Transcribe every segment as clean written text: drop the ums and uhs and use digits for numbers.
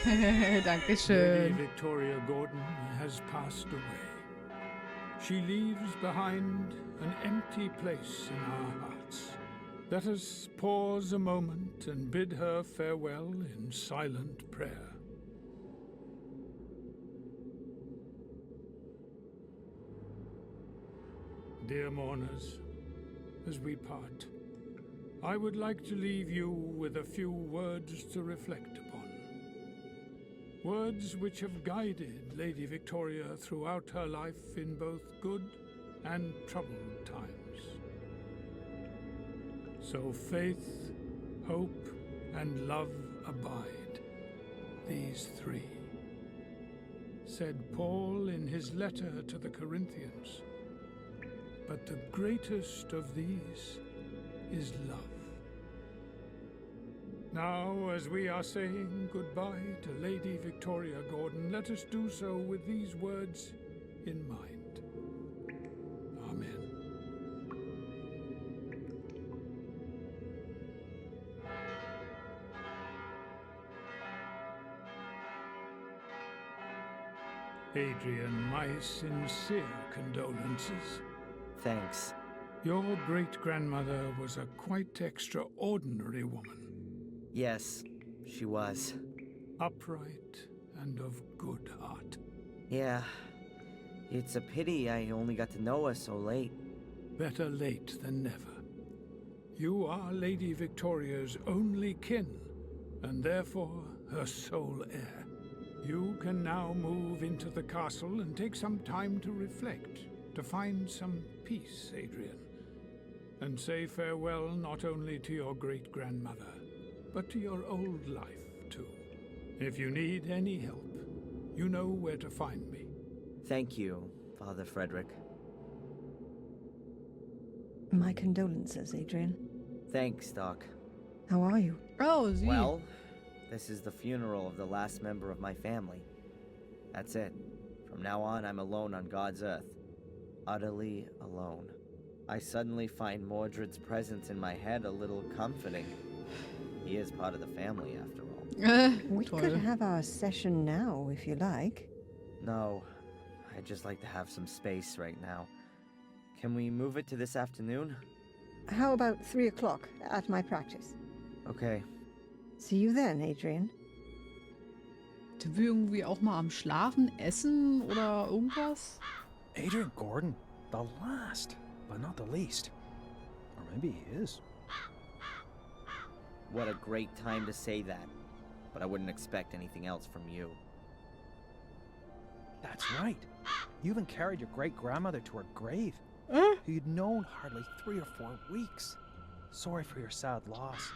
Lady Dankeschön. Victoria Gordon has passed away. She leaves behind an empty place in our hearts. Let us pause a moment and bid her farewell in silent prayer. Dear mourners, as we part, I would like to leave you with a few words to reflect upon. Words which have guided Lady Victoria throughout her life in both good and troubled times. So faith, hope, and love abide, these three, said Paul in his letter to the Corinthians. But the greatest of these is love. Now, as we are saying goodbye to Lady Victoria Gordon, let us do so with these words in mind. Amen. Adrian, my sincere condolences. Thanks. Your great-grandmother was a quite extraordinary woman. Yes, she was. Upright and of good heart. Yeah. It's a pity I only got to know her so late. Better late than never. You are Lady Victoria's only kin, and therefore her sole heir. You can now move into the castle and take some time to reflect, to find some peace, Adrian, and say farewell not only to your great-grandmother, but to your old life, too. If you need any help, you know where to find me. Thank you, Father Frederick. My condolences, Adrian. Thanks, Doc. How are you? Oh, sie. Well, this is the funeral of the last member of my family. That's it. From now on, I'm alone on God's earth. Utterly alone. I suddenly find Mordred's presence in my head a little comforting. He is part of the family, after all. We Toll. could have our session now, if you like. No, I'd just like to have some space right now. Can we move it to this afternoon? How about 3 o'clock at my practice? Okay. See you then, Adrian. Sind wir irgendwie auch mal am Schlafen, Essen oder irgendwas? Adrian Gordon, the last, but not the least. Or maybe he is. What a great time to say that. But I wouldn't expect anything else from you. That's right. You even carried your great-grandmother to her grave, Äh? who you'd known hardly 3 or 4 weeks. Sorry for your sad loss.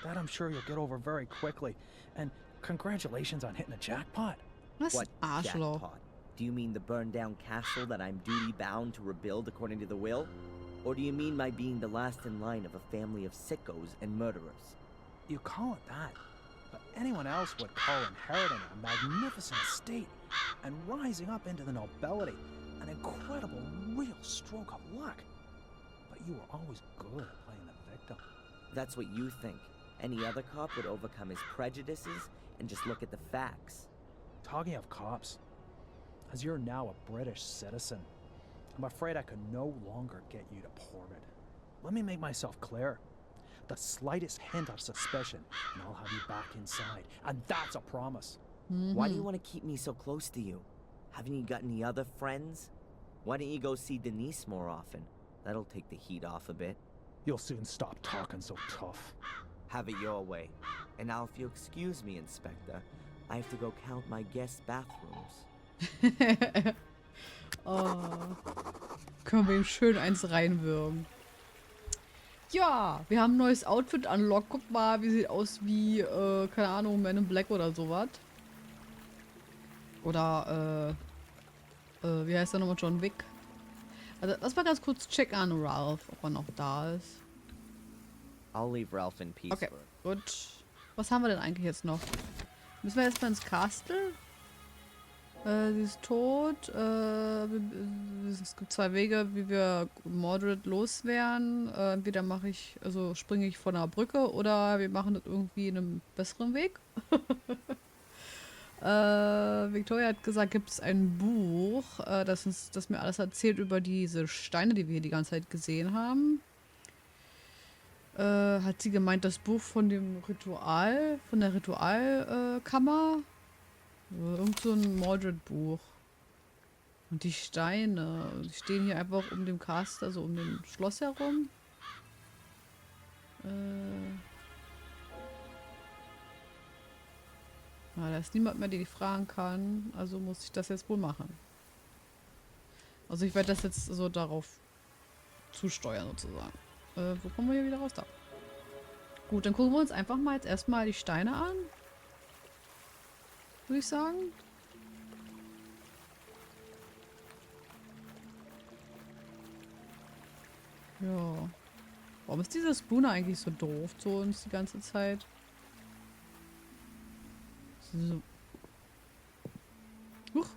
That I'm sure you'll get over very quickly. And congratulations on hitting the jackpot. Was? What Arschloch. jackpot? Do you mean the burned down castle that I'm duty-bound to rebuild according to the will? Or do you mean my being the last in line of a family of sickos and murderers? You call it that, but anyone else would call inheriting a magnificent estate and rising up into the nobility an incredible, real stroke of luck. But you were always good at playing the victim. That's what you think. Any other cop would overcome his prejudices and just look at the facts. Talking of cops, as you're now a British citizen, I'm afraid I could no longer get you deported. Let me make myself clear. The slightest hint of suspicion, and I'll have you back inside. And that's a promise. Why do you want to keep me so close to you? Haven't you got any other friends? Why don't you go see Denise more often? That'll take the heat off a bit. You'll soon stop talking so tough. Have it your way. And now if you'll excuse me, Inspector, I have to go count my guest bathrooms. Oh. Können wir ihm schön eins reinwürgen. Ja, wir haben ein neues Outfit unlocked. Guck mal, wie sieht aus wie, keine Ahnung, Man in Black oder sowas. Oder, wie heißt der nochmal? John Wick. Also, lass mal ganz kurz checken an Ralph, ob er noch da ist. I'll leave Ralph in peace. Okay, gut. Was haben wir denn eigentlich jetzt noch? Müssen wir jetzt mal ins Castle? Sie ist tot. Es gibt 2 Wege, wie wir Mordred loswerden. Entweder mache ich, also springe ich von der Brücke oder wir machen das irgendwie in einem besseren Weg. Victoria hat gesagt, gibt es ein Buch, das mir alles erzählt über diese Steine, die wir hier die ganze Zeit gesehen haben. Hat sie gemeint, das Buch von dem Ritual, von der Ritualkammer? Irgend so ein Mordred-Buch. Und die Steine, die stehen hier einfach um den Cast, also um den Schloss herum. Da ist niemand mehr, den ich fragen kann, also muss ich das jetzt wohl machen. Also ich werde das jetzt so darauf zusteuern sozusagen. Wo kommen wir hier wieder raus? Da. Gut, dann gucken wir uns einfach mal jetzt erstmal die Steine an. Würde ich sagen. Ja. Warum ist dieser Spooner eigentlich so doof zu uns die ganze Zeit? So. Huch.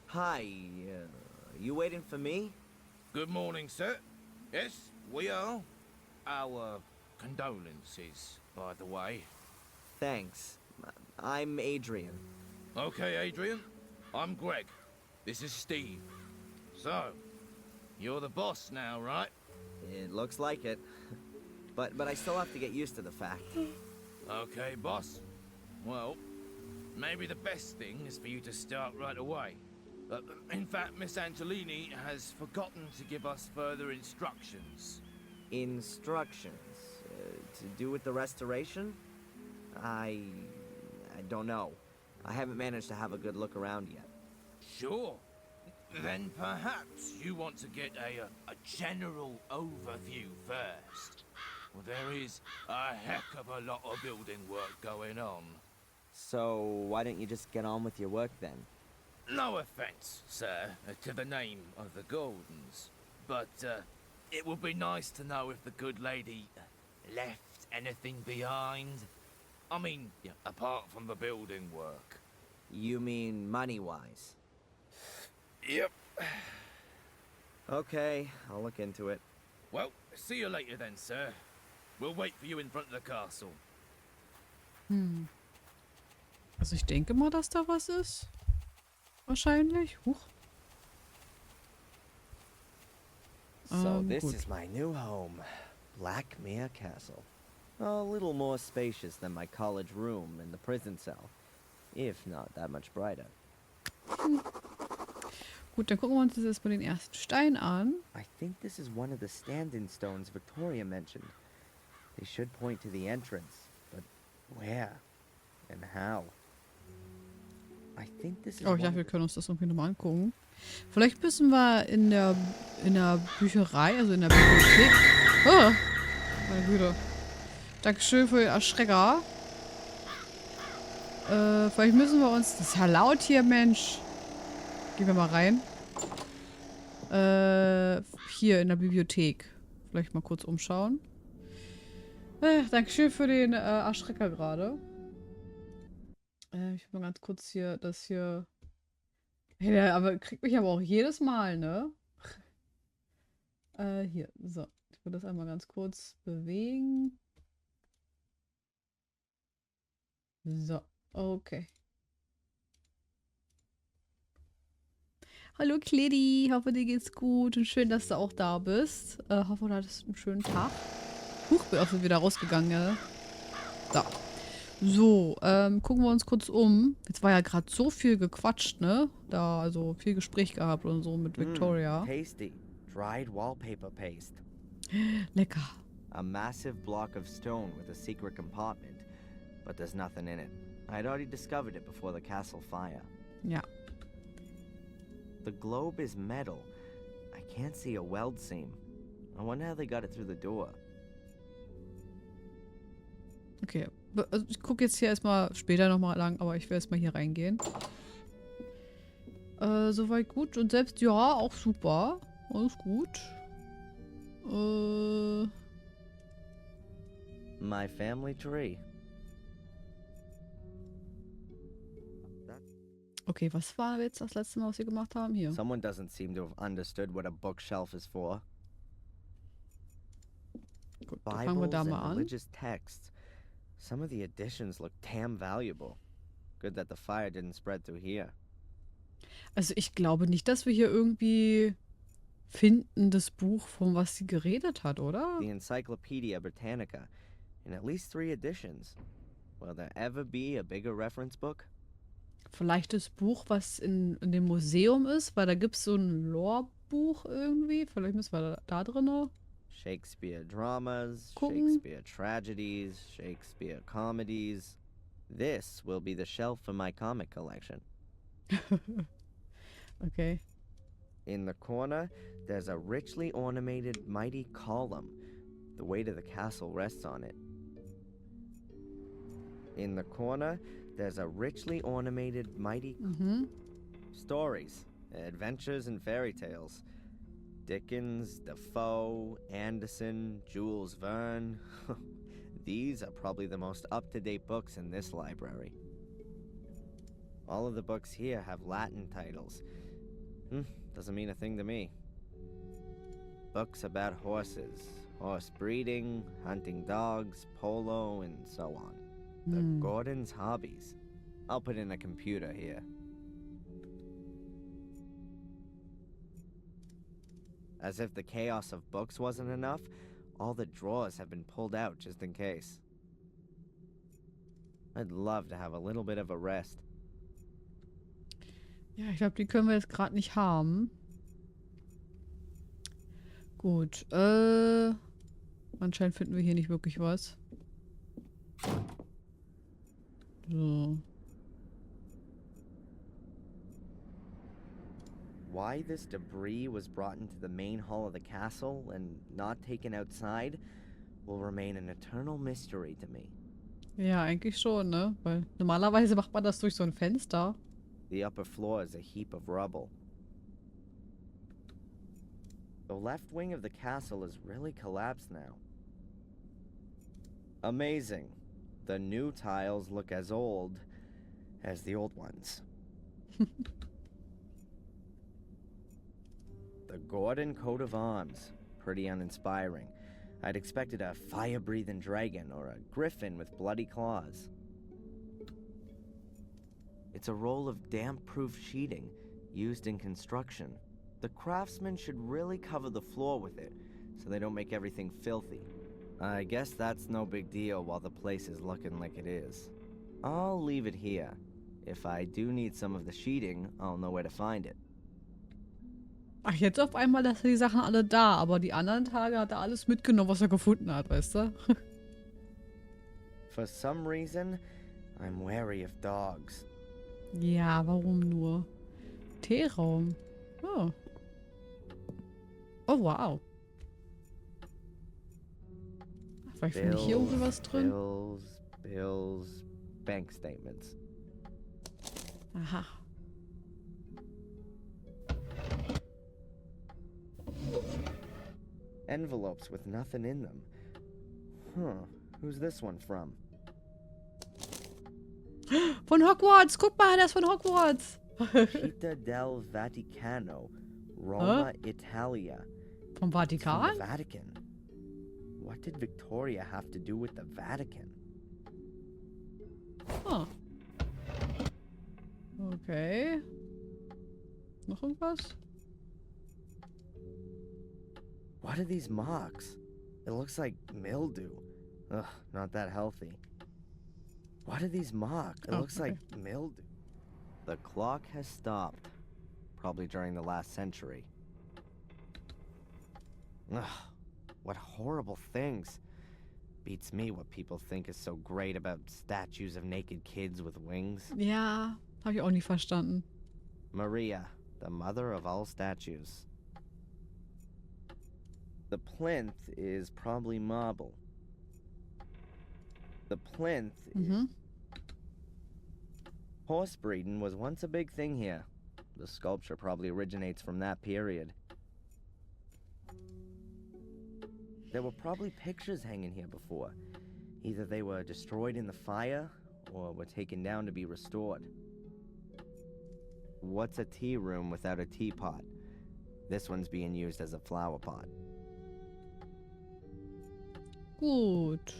Hi, you waiting for me? Good morning, sir. Yes, we are. Our condolences, by the way. Thanks. I'm Adrian. Okay, Adrian. I'm Greg. This is Steve. So, you're the boss now, right? It looks like it. But I still have to get used to the fact. Okay, boss. Well, maybe the best thing is for you to start right away. In fact, Miss Angelini has forgotten to give us further instructions. Instructions? To do with the restoration? I don't know. I haven't managed to have a good look around yet. Sure. Then perhaps you want to get a general overview first. Well, there is a heck of a lot of building work going on. So, why don't you just get on with your work then? No offense, sir, to the name of the Gordons, but it would be nice to know if the good lady left anything behind. I mean, apart from the building work. You mean money-wise? Yep. Okay, I'll look into it. Well, see you later then, sir. We'll wait for you in front of the castle. Also ich denke mal, dass da was ist. Wahrscheinlich. Huch. So this gut. is my new home, Blackmere Castle. A little more spacious than my college room and the prison cell, if not that much brighter. Gut, dann gucken wir uns jetzt mal den ersten Stein an. I think this is one of the stand-in stones Victoria mentioned. They should point to the entrance, but where and how? I think this is Oh, ich dachte, wir können uns das irgendwie nochmal angucken. Vielleicht müssen wir in der Bücherei, also in der Bibliothek. Oh, meine Güte. Dankeschön für den Erschrecker. Vielleicht müssen wir uns... Das ist ja laut hier, Mensch. Gehen wir mal rein. Hier in der Bibliothek. Vielleicht mal kurz umschauen. Dankeschön für den Erschrecker gerade. Ich will mal ganz kurz hier das hier... Hey, der aber kriegt mich aber auch jedes Mal, ne? Hier, so. Ich will das einmal ganz kurz bewegen. So, okay. Hallo Kledi, hoffe dir geht's gut und schön, dass du auch da bist. Hoffe, du hattest einen schönen Tag. Huch, bin auch wieder rausgegangen, ja. Da. So, gucken wir uns kurz um. Jetzt war ja gerade so viel gequatscht, ne? Da, also viel Gespräch gehabt und so mit Victoria. Tasty. Dried wallpaper paste. Lecker. A massive block of stone with a secret compartment, but there's nothing in it. I'd already discovered it before the castle fire. Ja. The globe is metal. I can't see a weld seam. I wonder how they got it through the door. Okay. Also ich gucke jetzt hier erstmal später nochmal lang, aber ich will erstmal hier reingehen. Soweit gut. Und selbst, ja, auch super. Alles gut. My family tree. Okay, was war jetzt das letzte Mal, was wir gemacht haben? Hier. Someone doesn't seem to have understood what a bookshelf is for. Gut, dann fangen wir Bibles da and mal an. religious texts. Some of the additions look damn valuable. Good that the fire didn't spread through here. Also ich glaube nicht, dass wir hier irgendwie finden, das Buch, von was sie geredet hat, oder? The Encyclopedia Britannica, in at least 3 editions. Will there ever be a bigger reference book? Vielleicht das Buch, was in dem Museum ist, weil da gibt es so ein Lore-Buch irgendwie. Vielleicht müssen wir da drin. Shakespeare dramas, Gucken. Shakespeare tragedies, Shakespeare comedies. This will be the shelf for my comic collection. Okay. In the corner, there's a richly ornamented mighty column. The weight of the castle rests on it. In the corner, there's a richly ornamented mighty stories, adventures, and fairy tales. Dickens, Defoe, Anderson, Jules Verne. These are probably the most up-to-date books in this library. All of the books here have Latin titles. Doesn't mean a thing to me. Books about horses, horse breeding, hunting dogs, polo, and so on. The Gordon's hobbies. I'll put in a computer here. As if the chaos of books wasn't enough, all the drawers have been pulled out just in case. I'd love to have a little bit of a rest. Ja, ich glaube, die können wir jetzt gerade nicht haben. Gut. Anscheinend finden wir hier nicht wirklich was. So. Why this debris was brought into the main hall of the castle and not taken outside will remain an eternal mystery to me. Ja, eigentlich schon, ne? Weil normalerweise macht man das durch so ein Fenster. The upper floor is a heap of rubble. The left wing of the castle is really collapsed now. Amazing. The new tiles look as old as the old ones. The Gordon coat of arms. Pretty uninspiring. I'd expected a fire-breathing dragon or a griffin with bloody claws. It's a roll of damp-proof sheeting used in construction. The craftsmen should really cover the floor with it so they don't make everything filthy. I guess that's no big deal while the place is looking like it is. I'll leave it here. If I do need some of the sheeting, I'll know where to find it. Ach, jetzt auf einmal, dass die Sachen alle da, aber die anderen Tage hat er alles mitgenommen, was er gefunden hat, weißt du? For some reason, I'm wary of dogs. Ja, warum nur? Teeraum. Oh. Oh, wow. Vielleicht finde ich hier irgendwie was drin. Bills, bank statements. Aha. Envelopes with nothing in them. Who's this one from? Von Hogwarts! Guck mal, der ist von Hogwarts! Città del Vaticano, Roma, Italia. Vom It's from Vatikan? the Vatican. What did Victoria have to do with the Vatican? Ah. Okay. Noch irgendwas? What are these marks? It looks like mildew. Ugh, not that healthy. What are these marks? It looks like mildew. The clock has stopped. Probably during the last century. Ugh, what horrible things. Beats me what people think is so great about statues of naked kids with wings. Ja, habe ich auch nicht verstanden. Maria, the mother of all statues. The plinth is probably marble. The plinth is... Horse breeding was once a big thing here. The sculpture probably originates from that period. There were probably pictures hanging here before. Either they were destroyed in the fire, or were taken down to be restored. What's a tea room without a teapot? This one's being used as a flower pot. Gut.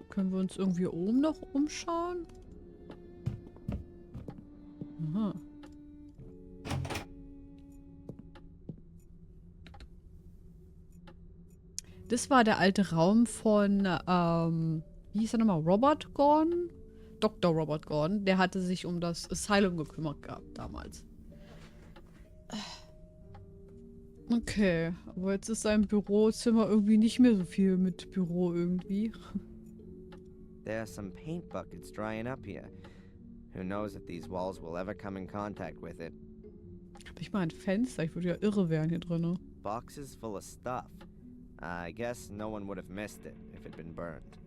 Können wir uns irgendwie oben noch umschauen? Aha. Das war der alte Raum von, wie hieß er nochmal? Robert Gordon? Dr. Robert Gordon. Der hatte sich um das Asylum gekümmert gehabt damals. Okay, aber jetzt ist sein Bürozimmer irgendwie nicht mehr so viel mit Büro irgendwie. There are some paint buckets drying up here. Who knows if these walls will ever come in contact with it. Hab ich mal ein Fenster? Ich würde ja irre werden hier drin. Boxes full of stuff. I guess no one would have missed it if it'd been burned.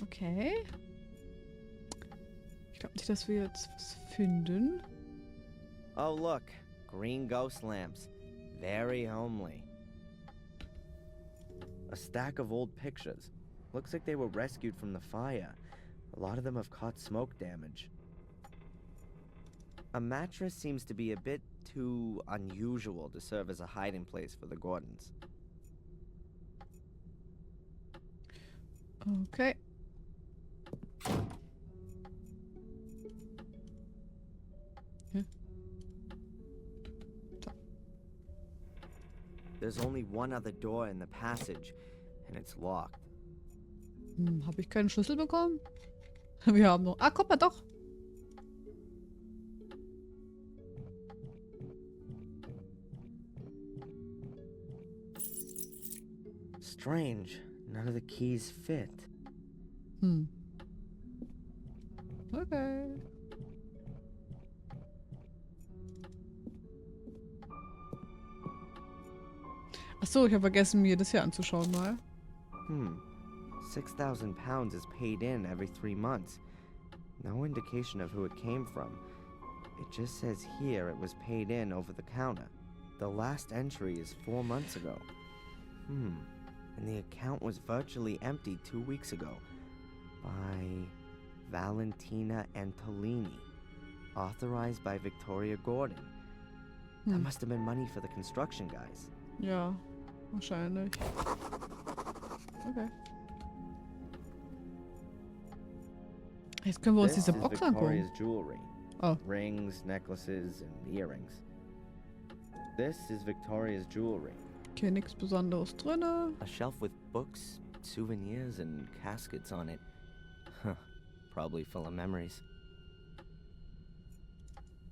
Okay. Ich glaube nicht, dass wir jetzt was finden. Oh, look. Green ghost lamps. Very homely. A stack of old pictures. Looks like they were rescued from the fire. A lot of them have caught smoke damage. A mattress seems to be a bit too unusual to serve as a hiding place for the Gordons. Okay. There's only one other door in the passage, and it's locked. Habe ich keinen Schlüssel bekommen? Wir haben noch... Ah, guck mal, doch. Strange. None of the keys fit. Okay. Achso, ich habe vergessen, mir das hier anzuschauen mal. 6,000 pounds is paid in every 3 months. No indication of who it came from. It just says here it was paid in over the counter. The last entry is 4 months ago. And the account was virtually empty 2 weeks ago. By Valentina Antolini. Authorized by Victoria Gordon. That must have been money for the construction guys. Ja, wahrscheinlich. Okay. Jetzt können wir uns diese Box angucken. Victoria's jewelry. Oh. Rings, necklaces, and earrings. This is Victoria's jewelry. Okay, nichts Besonderes drinne. A shelf with books, souvenirs, and caskets on it. Probably full of memories.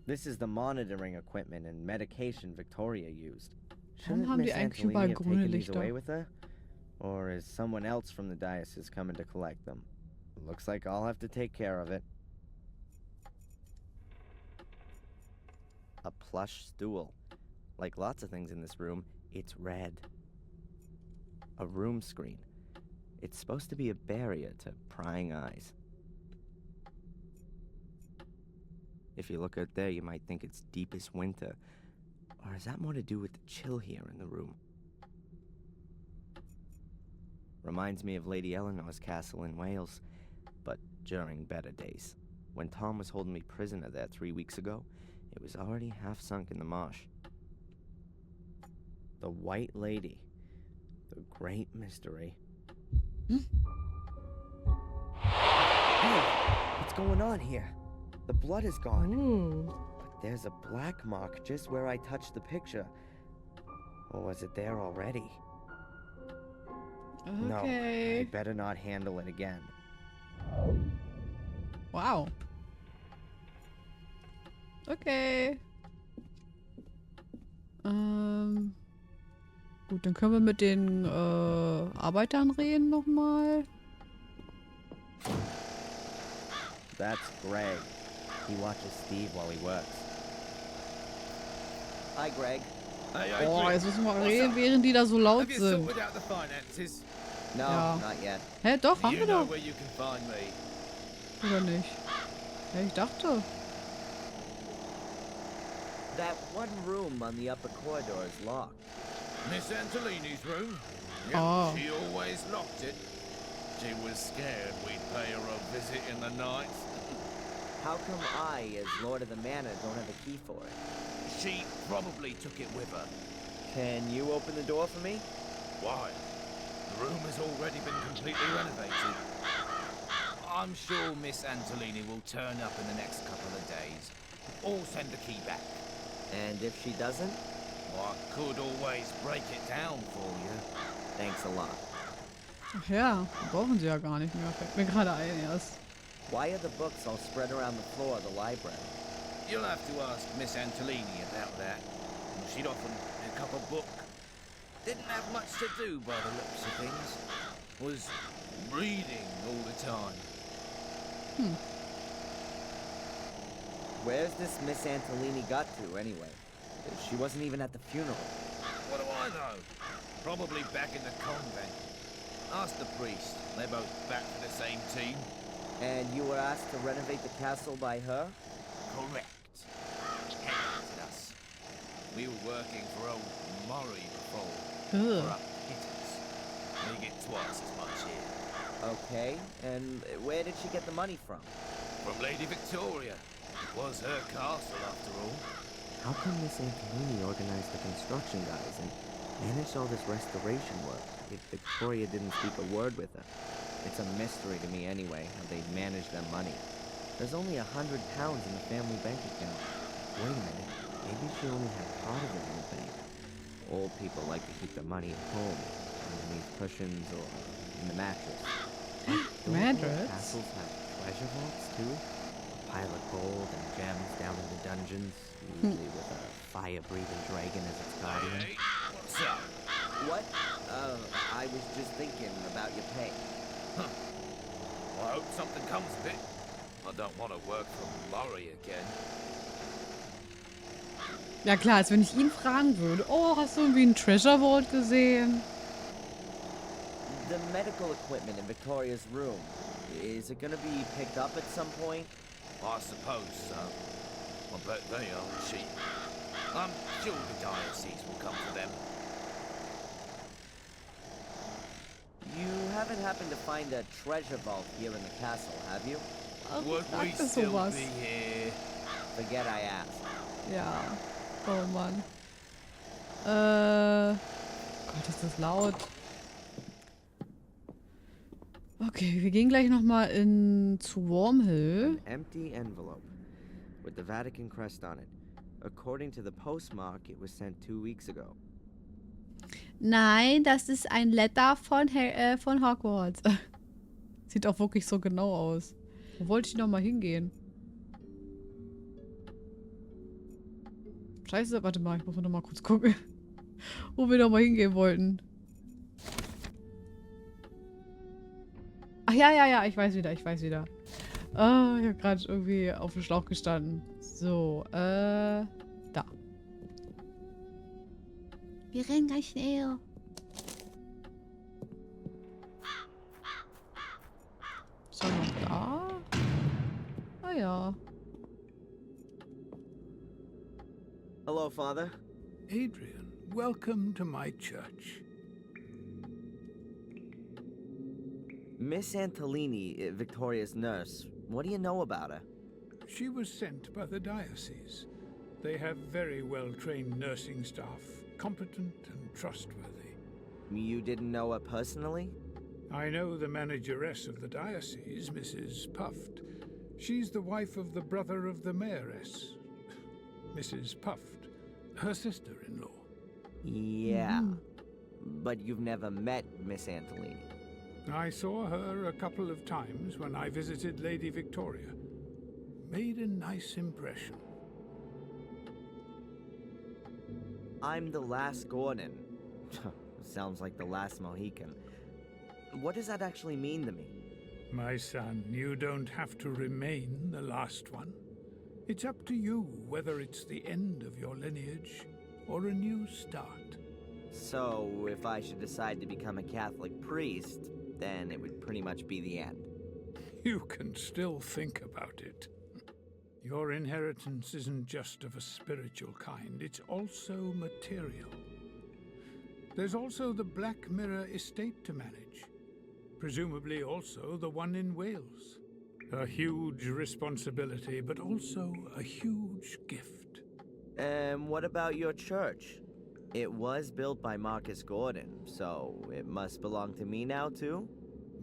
This is the monitoring equipment and medication Victoria used. Shouldn't haben die Miss eigentlich Antolini überall have grüne taken these Lichter? away with her? Or is someone else from the diocese coming to collect them? Looks like I'll have to take care of it. A plush stool. Like lots of things in this room, it's red. A room screen. It's supposed to be a barrier to prying eyes. If you look out there, you might think it's deepest winter. Or has that more to do with the chill here in the room? Reminds me of Lady Eleanor's castle in Wales, but during better days. When Tom was holding me prisoner there 3 weeks ago, it was already half sunk in the marsh. The White Lady. The great mystery. Hey, what's going on here? The blood is gone. Ooh. But there's a black mark just where I touched the picture. Or was it there already? No, Okay. I better not handle it again. Wow. Okay. Gut, dann können wir mit den Arbeitern reden nochmal. That's Greg. He watches Steve while he works. Hi, Greg. Hey, Oh, Adrian, jetzt müssen wir what's reden, up? während die da so laut Have you sind. sorted out the finances? No, Yeah. not yet. Hä, doch, haben You wir know doch. where you can find me. Oder nicht? Hä, ich dachte. That one room on the upper corridor is locked. Miss Antolini's room? Yep, Oh. she always locked it. She was scared we'd pay her a visit in the night. How come I, as Lord of the Manor, don't have a key for it? She probably took it with her. Can you open the door for me? Why? The room has already been completely renovated. I'm sure Miss Antolini will turn up in the next couple of days. Or send the key back. And if she doesn't? Well, I could always break it down for you. Thanks a lot. Ach ja, brauchen sie ja gar nicht mehr. Fällt mir gerade ein erst. Why are the books all spread around the floor of the library? You'll have to ask Miss Antolini about that. She'd often pick up a book. Didn't have much to do by the looks of things. Was reading all the time. Where's this Miss Antolini got to, anyway? She wasn't even at the funeral. What do I know? Probably back in the convent. Ask the priest. They're both back to the same team. And you were asked to renovate the castle by her? Correct. Headhunted us. We were working for old Murray before. Ugh. Corrupt hitters. We get twice as much here. Okay, and where did she get the money from? From Lady Victoria. It was her castle, after all. How come Miss Antolini organized the construction guys and managed all this restoration work if Victoria didn't speak a word with her? It's a mystery to me anyway, how they manage their money. There's only £100 in the family bank account. Wait a minute, maybe she only had part of it in the bank. Old people like to keep their money at home, underneath cushions or in the mattress. Don't Mattress? castles have treasure vaults too? A pile of gold and gems down in the dungeons, usually with a fire-breathing dragon as its guardian. Hey, what's up? What? I was just thinking about your pay. Well, I hope something comes of it. I don't want to work for Murray again. Ja klar, als wenn ich ihn fragen würde. Oh, hast du irgendwie ein Treasure Vault gesehen? The medical equipment in Victoria's room, is it gonna be picked up at some point? I suppose so. I bet they aren't cheap. I'm sure the diocese will come for them. You haven't happened to find a treasure vault here in the castle, have you? Ach, Would ich we dachte still sowas. be here? Forget I asked. Ja. Oh Mann. Gott, ist das laut. Okay, wir gehen gleich nochmal zu Wormhill. An empty envelope with the Vatican crest on it. According to the postmark, it was sent 2 weeks ago. Nein, das ist ein Letter von Hogwarts. Sieht auch wirklich so genau aus. Wo wollte ich nochmal hingehen? Scheiße, warte mal, ich muss noch mal kurz gucken, wo wir nochmal hingehen wollten. Ach ja, ich weiß wieder. Ah, ich habe gerade irgendwie auf dem Schlauch gestanden. So, da. Wir rennen ganz schnell. Ist er noch da? Ah ja. Hello, Father. Adrian, welcome to my church. Miss Antolini, Victoria's nurse, what do you know about her? She was sent by the diocese. They have very well-trained nursing staff, competent and trustworthy. You didn't know her personally? I know the manageress of the diocese, Mrs. Puft. She's the wife of the brother of the mayoress, Mrs. Puft, her sister-in-law. Yeah. But you've never met Miss Antolini? I saw her a couple of times when I visited Lady Victoria. Made a nice impression. I'm the last Gordon. Sounds like the last Mohican. What does that actually mean to me? My son, you don't have to remain the last one. It's up to you whether it's the end of your lineage or a new start. So, if I should decide to become a Catholic priest, then it would pretty much be the end. You can still think about it. Your inheritance isn't just of a spiritual kind, it's also material. There's also the Black Mirror estate to manage. Presumably also the one in Wales. A huge responsibility, but also a huge gift. What about your church? It was built by Marcus Gordon, so it must belong to me now, too?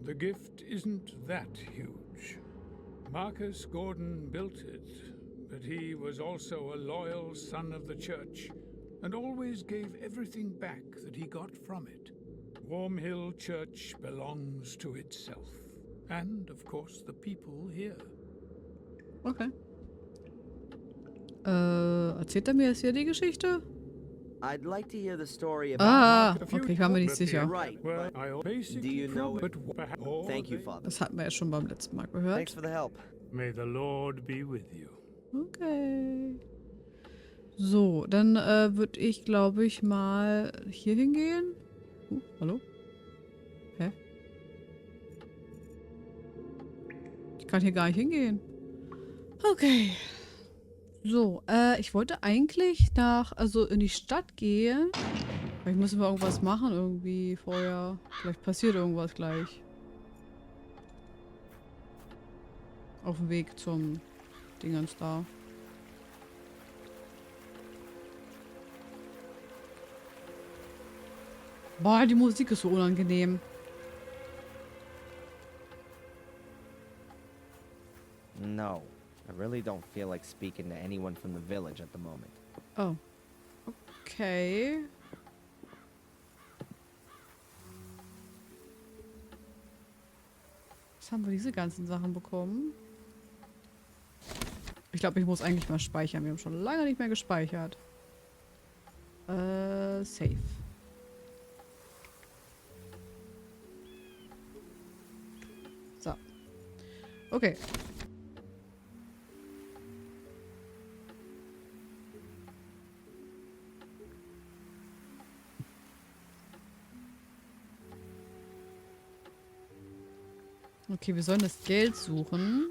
The gift isn't that huge. Marcus Gordon built it, but he was also a loyal son of the church and always gave everything back that he got from it. Warm Hill Church belongs to itself, and of course the people here. Okay. Erzählt er mir jetzt hier die Geschichte? I'd like to hear the story about... Ah, okay, ich war mir nicht sicher. Right, Well, but I'll basically do you know prove it? it, but all Thank you, they- Father. Das hatten wir ja schon beim letzten Mal gehört. Thanks for the help. May the Lord be with you. Okay. So, dann würde ich, glaube ich, mal hier hingehen. Hallo? Hä? Ich kann hier gar nicht hingehen. Okay. So, ich wollte eigentlich also in die Stadt gehen. Vielleicht müssen wir irgendwas machen irgendwie vorher. Vielleicht passiert irgendwas gleich. Auf dem Weg zum Dingens da. Boah, die Musik ist so unangenehm. No, I really don't feel like speaking to anyone from the village at the moment. Oh. Okay. Jetzt haben wir diese ganzen Sachen bekommen. Ich glaube, ich muss eigentlich mal speichern. Wir haben schon lange nicht mehr gespeichert. Save. So. Okay. Okay, wir sollen das Geld suchen.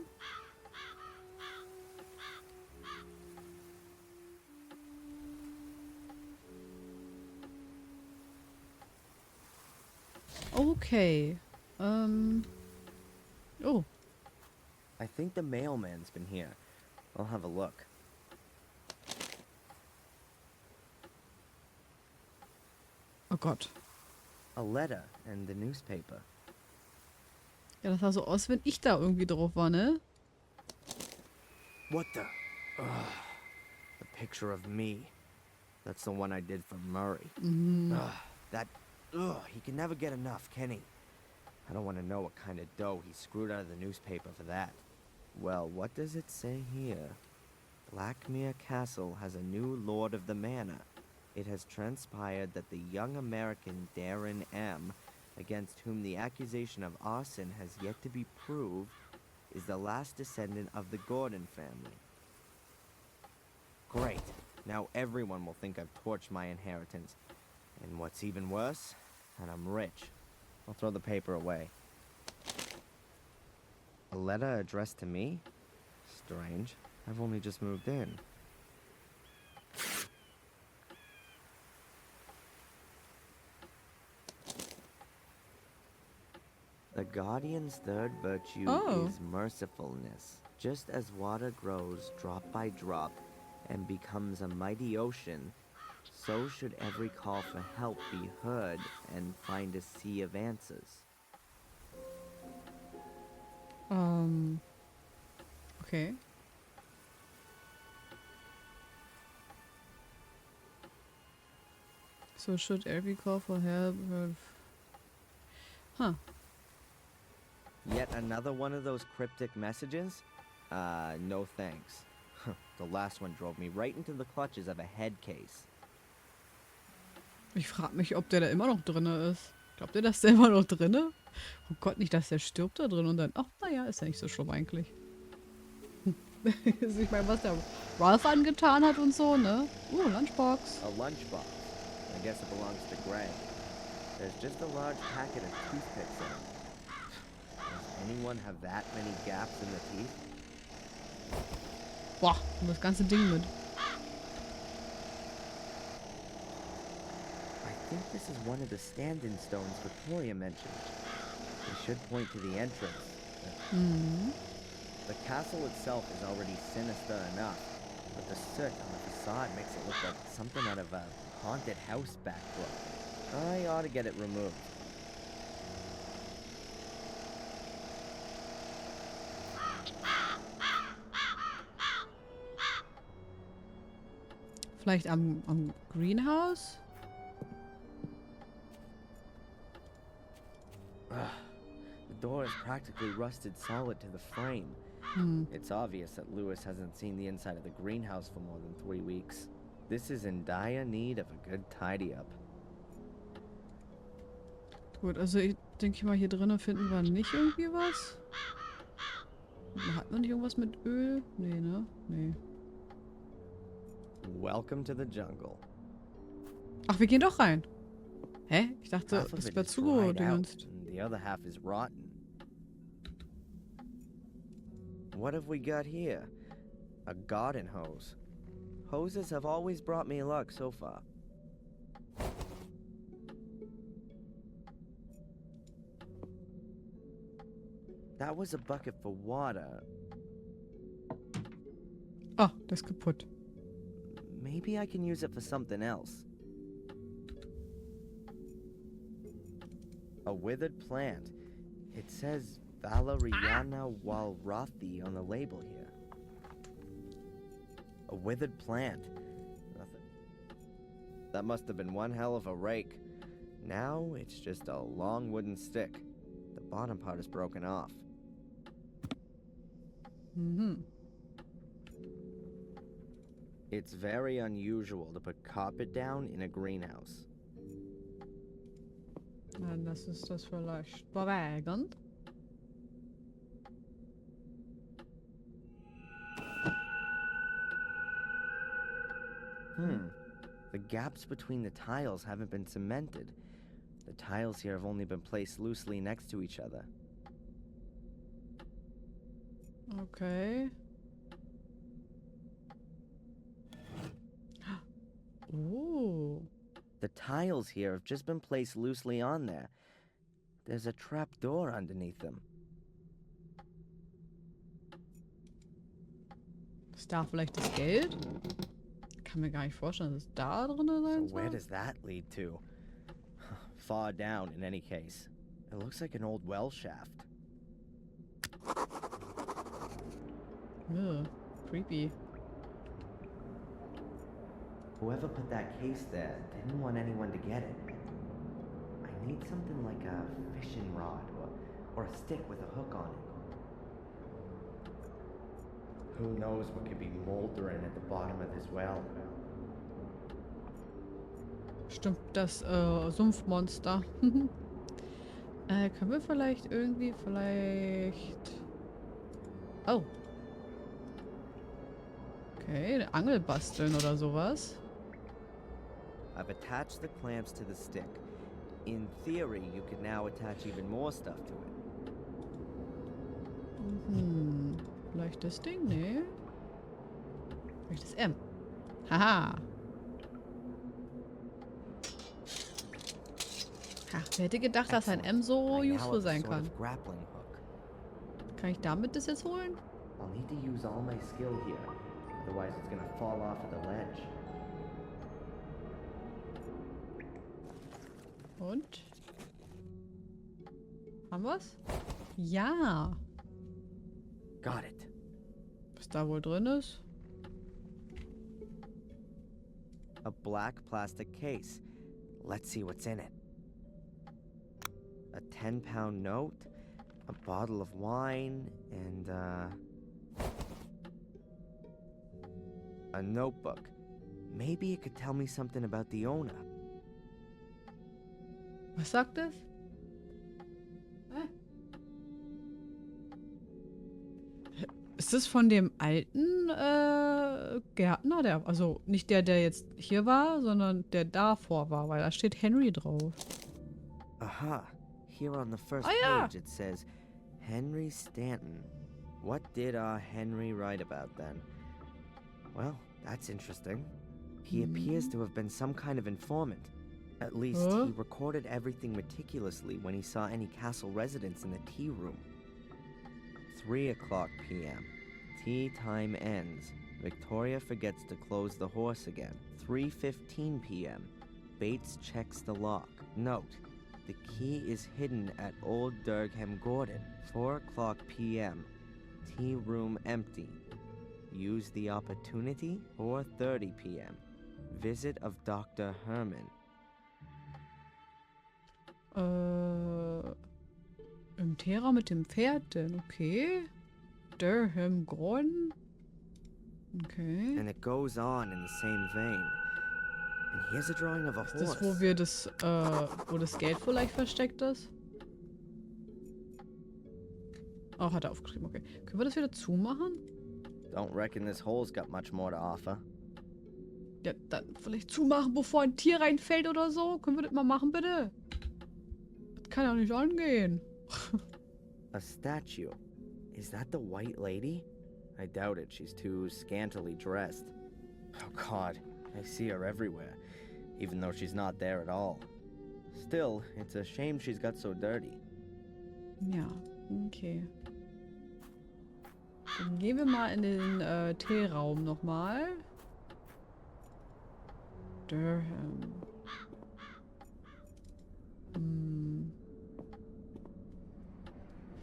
Okay. Oh. I think the mailman's been here. I'll have a look. Oh Gott. A letter and the newspaper. Ja, das sah so aus, wenn ich da irgendwie drauf war, ne? What the? Ugh. The picture of me. That's the one I did for Murray. He can never get enough, can he? I don't want to know what kind of dough he screwed out of the newspaper for that. Well, what does it say here? Blackmere Castle has a new lord of the manor. It has transpired that the young American Darren M., against whom the accusation of arson has yet to be proved, is the last descendant of the Gordon family. Great. Now everyone will think I've torched my inheritance. And what's even worse, that I'm rich. I'll throw the paper away. A letter addressed to me? Strange. I've only just moved in. The Guardian's third virtue is mercifulness. Just as water grows drop by drop and becomes a mighty ocean, so should every call for help be heard and find a sea of answers. Okay. So should every call for help have... Huh. Yet another one of those cryptic messages? No thanks. The last one drove me right into the clutches of a head case. Ich frage mich, ob der da immer noch drinne ist. Glaubt ihr, dass der immer noch drinne? Oh Gott, nicht, dass der stirbt da drin und dann... Ach, naja, ist ja nicht so schlimm eigentlich. Ich meine, was der Ralph angetan hat und so, ne? Lunchbox. A lunchbox. I guess it belongs to Greg. There's just a large packet of toothpicks in it. Does anyone have that many gaps in the teeth? Boah, und das ganze Ding mit. I think this is one of the stand-in stones Victoria mentioned. They should point to the entrance. The castle itself is already sinister enough, but the soot on the facade makes it look like something out of a haunted house backdrop. I ought to get it removed. Vielleicht am Greenhouse? The door is practically rusted solid to the frame. It's obvious that Lewis hasn't seen the inside of the greenhouse for more than 3 weeks. This is in dire need of a good tidy-up. Gut, also ich denke mal, hier drinnen finden wir nicht irgendwie was. Hat man nicht irgendwas mit Öl? Nee, ne? Nee. Welcome to the jungle. Ach, wir gehen doch rein. Hä? Ich dachte, Half of es it wäre is dried out, zugedingst. and the other half is rotten. What have we got here? A garden hose. Hoses have always brought me luck so far. That was a bucket for water. Oh, das ist kaputt. Maybe I can use it for something else. A withered plant. It says Valeriana Walrathi on the label here. A withered plant. Nothing. That must have been one hell of a rake. Now it's just a long wooden stick. The bottom part is broken off. It's very unusual to put carpet down in a greenhouse. Dann lass uns das vielleicht bewegen. The gaps between the tiles haven't been cemented. The tiles here have only been placed loosely next to each other. Okay. Oh. The tiles here have just been placed loosely on there. There's a trap door underneath them. Ist da vielleicht das Geld? Kann mir gar nicht vorstellen, dass es da drin sein So where soll. does that lead to? Far down, in any case. It looks like an old well shaft. Ugh, creepy. Whoever put that case there didn't want anyone to get it. I need something like a fishing rod or a stick with a hook on it. Who knows what could be moldering at the bottom of this well? Stimmt, das Sumpfmonster. Können wir vielleicht irgendwie, Oh. Okay, eine Angel basteln oder sowas. I've attached the clamps to the stick. In theory, you could now attach even more stuff to it. Vielleicht das Ding? Nee. Vielleicht das M. Haha. Ach, wer hätte gedacht, dass ein M so I now useful have a sein sort kann. of grappling hook. Kann ich damit das jetzt holen? I'll need to use all my skill here. Otherwise, it's gonna fall off of the ledge. Und? Haben wir's? Ja. Got it. Was da wohl drin ist? A black plastic case. Let's see what's in it. A 10-pound note, a bottle of wine, and a notebook. Maybe it could tell me something about the owner. Was sagt es? Ist das von dem alten Gärtner? Also nicht der jetzt hier war, sondern der davor war, weil da steht Henry drauf. Aha. Here on the first yeah. page it says, Henry Stanton. What did our Henry write about then? Well, that's interesting. He appears to have been some kind of informant. At least, he recorded everything meticulously when he saw any castle residents in the tea room. 3 o'clock p.m. Tea time ends. Victoria forgets to close the horse again. 3:15 p.m. Bates checks the lock. Note, the key is hidden at Old Durgham Gordon. 4 o'clock p.m. Tea room empty. Use the opportunity. 4:30 p.m. Visit of Dr. Herman. Im Teeraum mit dem Pferd denn, okay. Durham Gordon. Okay. And it goes on in the same vein. And here's a drawing of a Ist das, horse. wo das Geld vielleicht versteckt ist? Oh, hat er aufgeschrieben, okay. Können wir das wieder zumachen? Don't reckon this hole's got much more to offer. Ja, dann vielleicht zumachen, bevor ein Tier reinfällt oder so. Können wir das mal machen, bitte? Das kann ja nicht angehen. A statue. Is that the white lady? I doubt it. She's too scantily dressed. Oh God, I see her everywhere, even though she's not there at all. Still, it's a shame she's got so dirty. Ja, okay. Dann gehen wir mal in den Teeraum nochmal. Durham.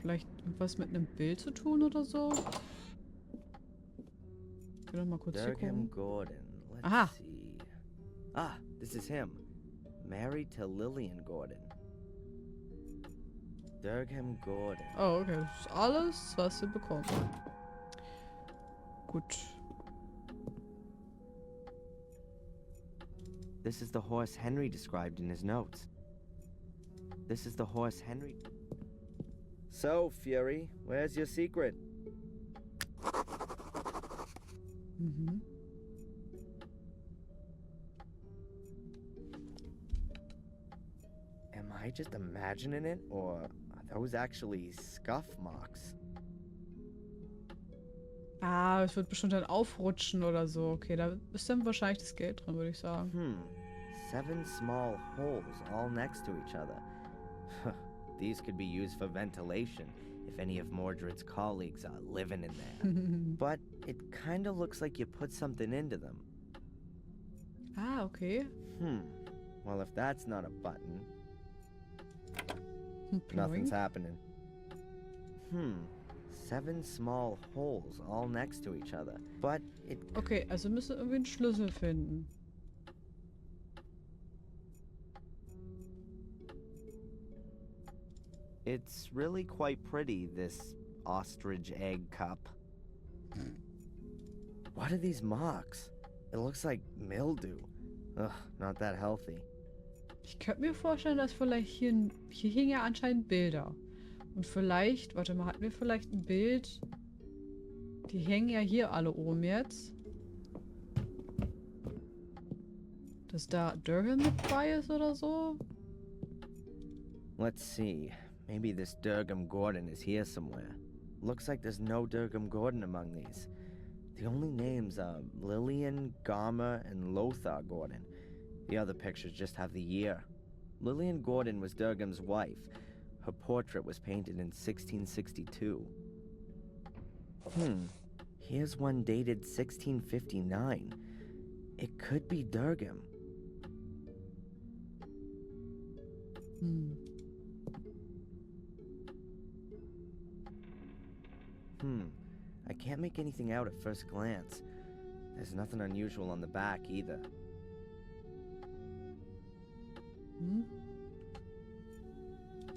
Vielleicht irgendwas mit einem Bild zu tun oder so? Ich will doch mal kurz hier Durgham gucken. Gordon. Let's Aha. see. Ah, this is him. Married to Lillian Gordon. Durgham Gordon. Oh, okay. Das ist alles, was wir bekommen. Gut. This is the horse Henry described in his notes. This is the horse Henry. So, Fury, where's your secret? Mhm. Am I just imagining it, or are those actually scuff marks? Ah, es wird bestimmt dann aufrutschen oder so. Okay, da ist dann wahrscheinlich das Geld drin, würde ich sagen. 7 small holes all next to each other. These could be used for ventilation if any of Mordred's colleagues are living in there. But it kind of looks like you put something into them. Ah, okay. Well, if that's not a button, Ploing. nothing's happening. 7 small holes all next to each other. But it... Okay, also müssen wir irgendwie einen Schlüssel finden. It's really quite pretty, this ostrich egg cup. What are these marks? It looks like mildew. Ugh, not that healthy. Ich könnte mir vorstellen, dass vielleicht hier hingen ja anscheinend Bilder. Und vielleicht, warte mal, hatten wir vielleicht ein Bild? Die hängen ja hier alle oben jetzt. Dass da Durham mit bei ist oder so? Let's see. Maybe this Durgham Gordon is here somewhere. Looks like there's no Durgham Gordon among these. The only names are Lillian, Garmer, and Lothar Gordon. The other pictures just have the year. Lillian Gordon was Durgham's wife. Her portrait was painted in 1662. Here's one dated 1659. It could be Durgham. I can't make anything out at first glance. There's nothing unusual on the back either.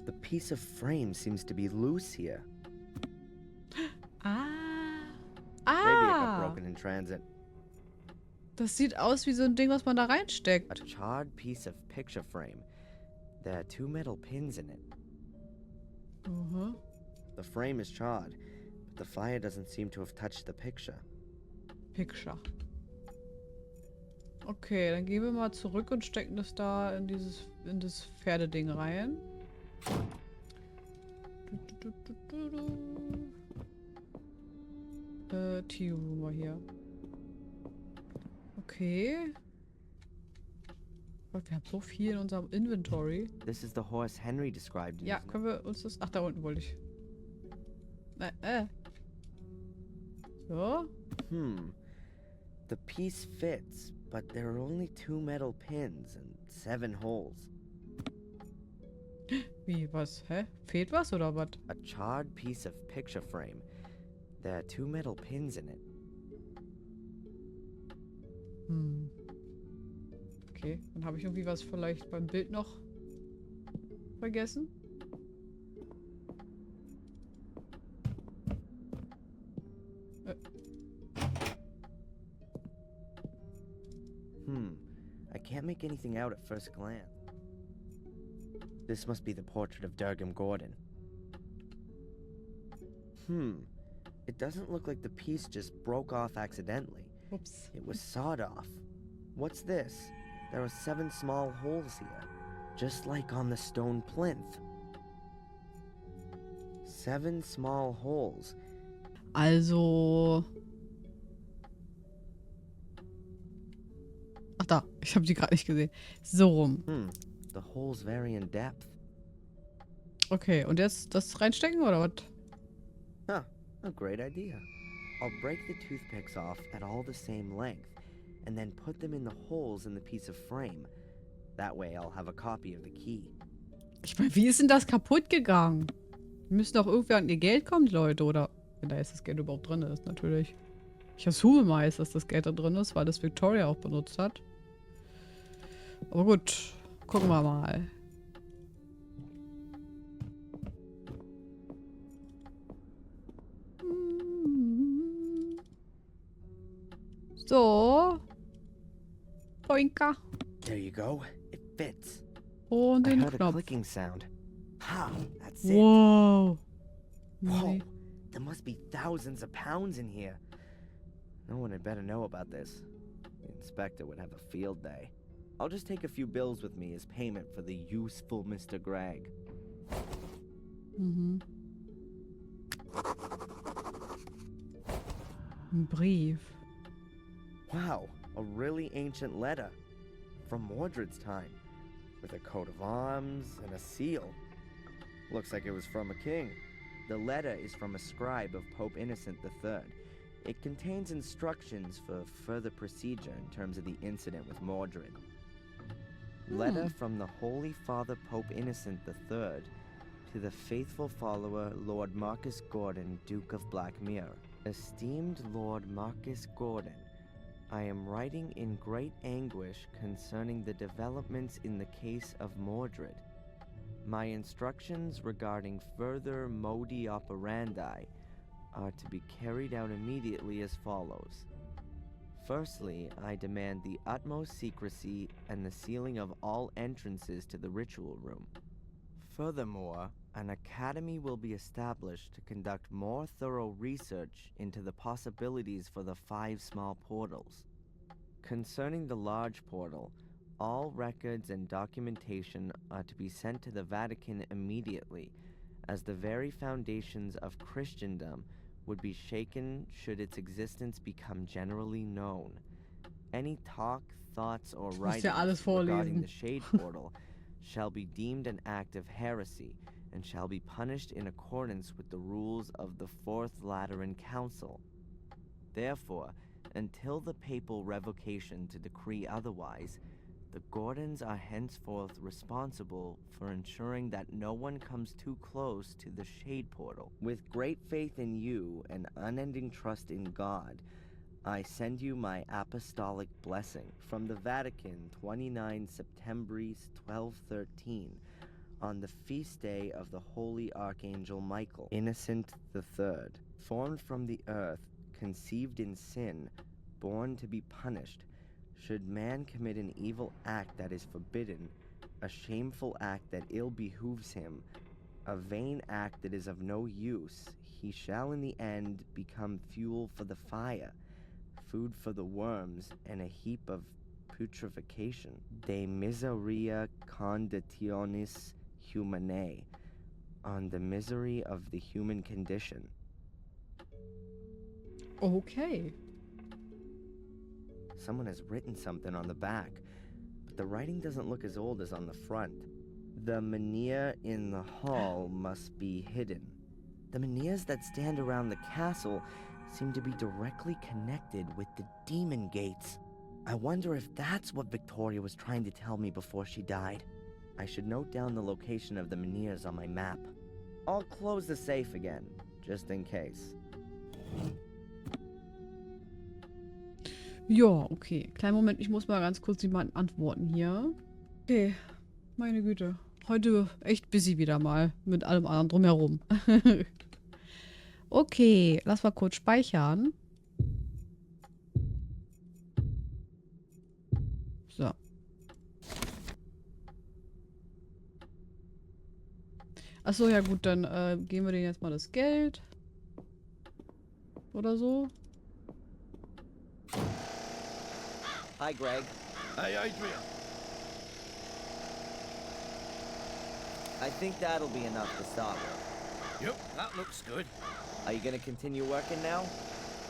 The piece of frame seems to be loose here. Maybe it got broken in transit. Das sieht aus wie so ein Ding, was man da A reinsteckt. charred piece of picture frame. There are 2 metal pins in it. The frame is charred, but the fire doesn't seem to have touched the picture. Picture. Okay, dann gehen wir mal zurück und stecken das da in das Pferdeding rein. Tea Room war hier. Okay. Gott, wir haben so viel in unserem Inventory. This is the horse Henry described in Ja, his können wir uns das... Ach, da unten wollte ich. So. The piece fits, but there are only 2 metal pins and 7 holes. Wie, was? Hä? Fehlt was oder was? A charred piece of picture frame. There are 2 metal pins in it. Hm. Okay, dann habe ich irgendwie was vielleicht beim Bild noch vergessen. I can't make anything out at first glance. This must be the portrait of Durgam Gordon. It doesn't look like the piece just broke off accidentally. Ups. It was sawed off. What's this? There are 7 small holes here, just like on the stone plinth. 7 small holes. Also... Ach da, ich habe die gerade nicht gesehen. So rum. The holes vary in depth. Okay, und jetzt das reinstecken oder was? A great idea. I'll break the toothpicks off at all the same length, and then put them in the holes in the piece of frame. That way I'll have a copy of the key. Ich meine, wie ist denn das kaputt gegangen? Die müssen doch irgendwie an ihr Geld kommen, die Leute, oder? Wenn da jetzt das Geld überhaupt drin ist, natürlich. Ich assume meist, dass das Geld da drin ist, weil das Victoria auch benutzt hat. Aber gut, gucken wir mal. So. Poinka. There you go. It fits. Und I den heard a Knopf. clicking sound. That's it. Wow. Whoa. Nee. There must be thousands of pounds in here. No one had better know about this. The inspector would have a field day. I'll just take a few bills with me as payment for the useful Mr. Gregg. Mhm. Ein Brief. Wow, a really ancient letter. From Mordred's time. With a coat of arms and a seal. Looks like it was from a king. The letter is from a scribe of Pope Innocent III. It contains instructions for further procedure in terms of the incident with Mordred. Letter from the Holy Father Pope Innocent III to the faithful follower Lord Marcus Gordon, Duke of Blackmere. Esteemed Lord Marcus Gordon, I am writing in great anguish concerning the developments in the case of Mordred. My instructions regarding further modi operandi are to be carried out immediately as follows. Firstly, I demand the utmost secrecy and the sealing of all entrances to the ritual room. Furthermore, an academy will be established to conduct more thorough research into the possibilities for the 5 small portals. Concerning the large portal, all records and documentation are to be sent to the Vatican immediately, as the very foundations of Christendom would be shaken should its existence become generally known. Any talk, thoughts, or writings regarding the Shade Portal shall be deemed an act of heresy and shall be punished in accordance with the rules of the Fourth Lateran Council. Therefore, until the papal revocation to decree otherwise, the Gordons are henceforth responsible for ensuring that no one comes too close to the Shade Portal. With great faith in you and unending trust in God, I send you my apostolic blessing from the Vatican 29 Septembris 1213 on the feast day of the Holy Archangel Michael, Innocent III, formed from the earth, conceived in sin, born to be punished. Should man commit an evil act that is forbidden, a shameful act that ill behooves him, a vain act that is of no use, he shall in the end become fuel for the fire, food for the worms, and a heap of putrefaction. De miseria conditionis humanae, on the misery of the human condition. Okay. Someone has written something on the back, but the writing doesn't look as old as on the front. The menhir in the hall must be hidden. The menhirs that stand around the castle seem to be directly connected with the demon gates. I wonder if that's what Victoria was trying to tell me before she died. I should note down the location of the menhirs on my map. I'll close the safe again, just in case. Ja, okay. Kleinen Moment, ich muss mal ganz kurz jemanden antworten hier. Okay, meine Güte. Heute echt busy wieder mal mit allem anderen drumherum. Okay, lass mal kurz speichern. So. Achso, ja gut, dann geben wir denen jetzt mal das Geld. Oder so. Hi, Greg. Hey, Adrian. I think that'll be enough to start with. Yep, that looks good. Are you gonna continue working now?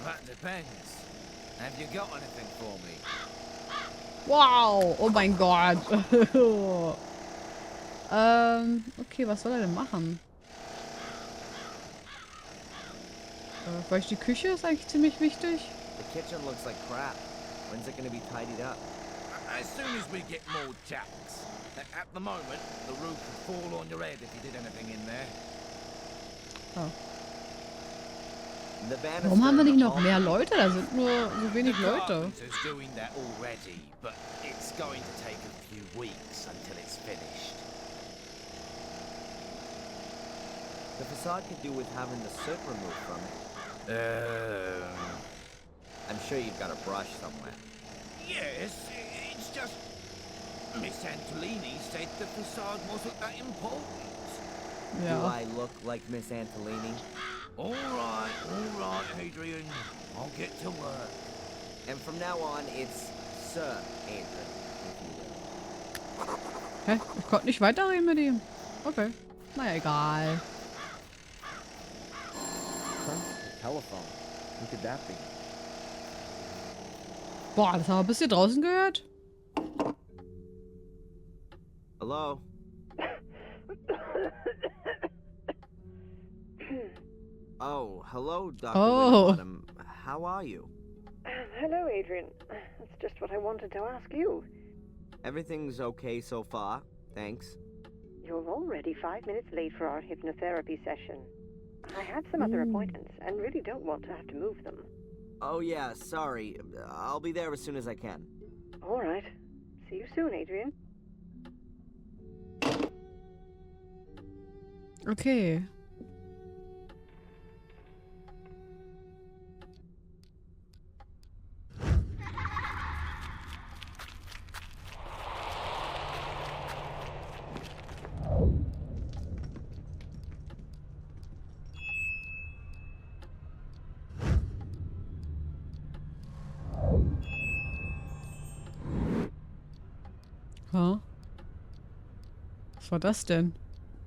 That depends. Have you got anything for me? Wow, oh mein Gott. Okay, was soll er denn machen? Vielleicht die Küche ist eigentlich ziemlich wichtig. The kitchen looks like crap. When's it gonna be tidied up? As soon as we get more chaps. At the moment, the roof would fall on your head if you did anything in there. Oh. The banister Warum haben wir nicht and the noch mehr tall- Leute? Da sind nur so wenig The Leute. carpenter's doing that already, but it's going to take a few weeks until it's finished. The facade could do with having the soot removed from it. I'm sure you've got a brush somewhere. Yes, it's just... Miss Antolini said the facade wasn't that important. Do Ja. I look like Miss Antolini? All right, Adrian. I'll get to work. And from now on, it's Sir Adrian, if you will. Hä? Ich konnte nicht weiterreden mit ihm. Okay. Naja, egal. Huh? Telephone. Who could that be? Boah, das haben wir bis hier draußen gehört. Hello? Oh, hello, Dr. Oh. Winterbottom. How are you? Hello, Adrian. That's just what I wanted to ask you. Everything's okay so far, thanks. You're already 5 minutes late for our hypnotherapy session. I had some other appointments and really don't want to have to move them. Oh yeah, sorry. I'll be there as soon as I can. All right. See you soon, Adrian. Okay. Huh? Was war das denn?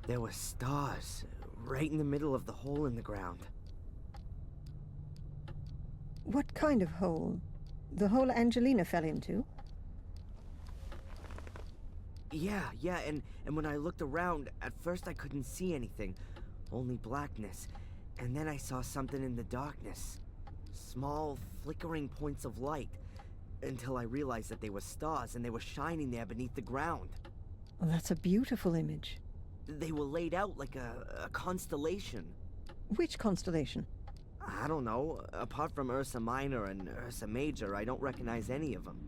There were stars right in the middle of the hole in the ground. What kind of hole? The hole Angelina fell into? Yeah, and when I looked around, at first I couldn't see anything, only blackness. And then I saw something in the darkness. Small, flickering points of light. Until I realized that they were stars and they were shining there beneath the ground. Well, that's a beautiful image. They were laid out like a constellation. Which constellation? I don't know. Apart from Ursa Minor and Ursa Major, I don't recognize any of them.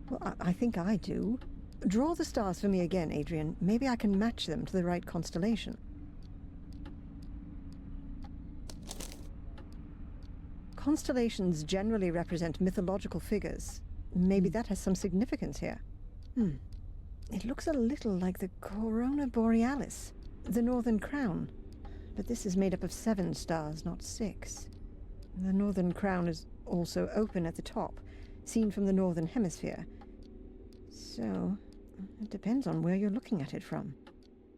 Well, I think I do. Draw the stars for me again, Adrian. Maybe I can match them to the right constellation. Constellations generally represent mythological figures. Maybe that has some significance here. It looks a little like the Corona Borealis, the Northern Crown. But this is made up of 7 stars, not 6. The Northern Crown is also open at the top, seen from the Northern Hemisphere. So, it depends on where you're looking at it from.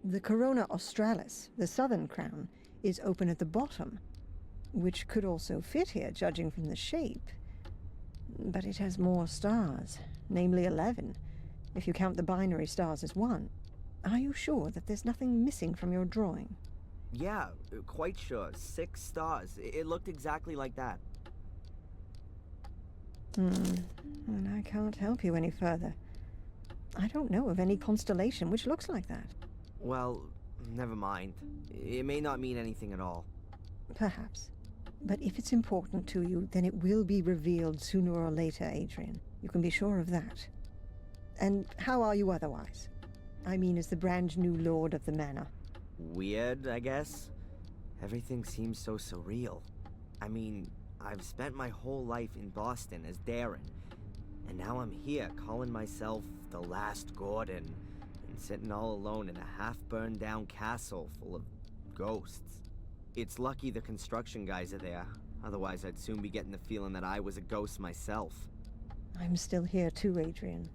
The Corona Australis, the Southern Crown, is open at the bottom, which could also fit here, judging from the shape. But it has more stars, namely 11, if you count the binary stars as 1. Are you sure that there's nothing missing from your drawing? Yeah, quite sure. 6 stars. It looked exactly like that. And I can't help you any further. I don't know of any constellation which looks like that. Well, never mind. It may not mean anything at all. Perhaps. But if it's important to you, then it will be revealed sooner or later, Adrian. You can be sure of that. And how are you otherwise? I mean, as the brand new lord of the manor. Weird, I guess. Everything seems so surreal. I mean, I've spent my whole life in Boston as Darren, and now I'm here calling myself the last Gordon, and sitting all alone in a half-burned down castle full of ghosts. It's lucky the construction guys are there, otherwise I'd soon be getting the feeling that I was a ghost myself. I'm still here too, Adrian.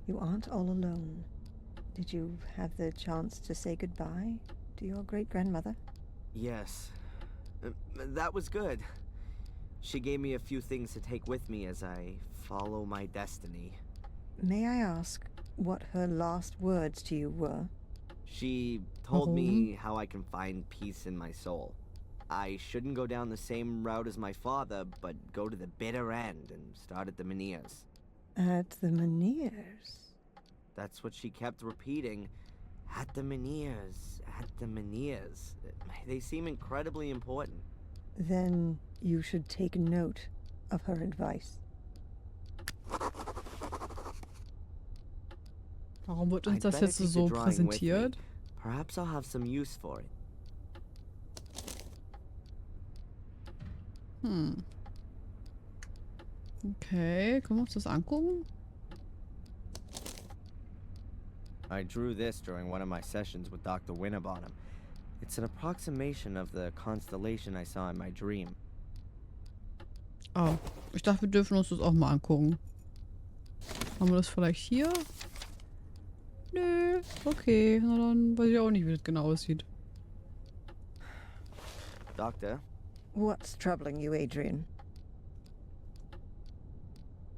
You aren't all alone. Did you have the chance to say goodbye to your great-grandmother? Yes. That was good. She gave me a few things to take with me as I follow my destiny. May I ask what her last words to you were? She told me how I can find peace in my soul. I shouldn't go down the same route as my father, but go to the bitter end and start at the Menhirs. At the Menhirs? That's what she kept repeating. At the Menhirs, at the Menhirs. They seem incredibly important. Then you should take note of her advice. Warum wird uns I'd das better jetzt take the so drawing with me. präsentiert? Perhaps I'll have some use for it. Okay, können wir uns das angucken? I drew this during one of my sessions with Dr. Winterbottom. It's an approximation of the constellation I saw in my dream. Oh, ich dachte, wir dürfen uns das auch mal angucken. Haben wir das vielleicht hier? Nö, okay, na dann weiß ich auch nicht, wie das genau aussieht. Doctor, What's troubling you, Adrian?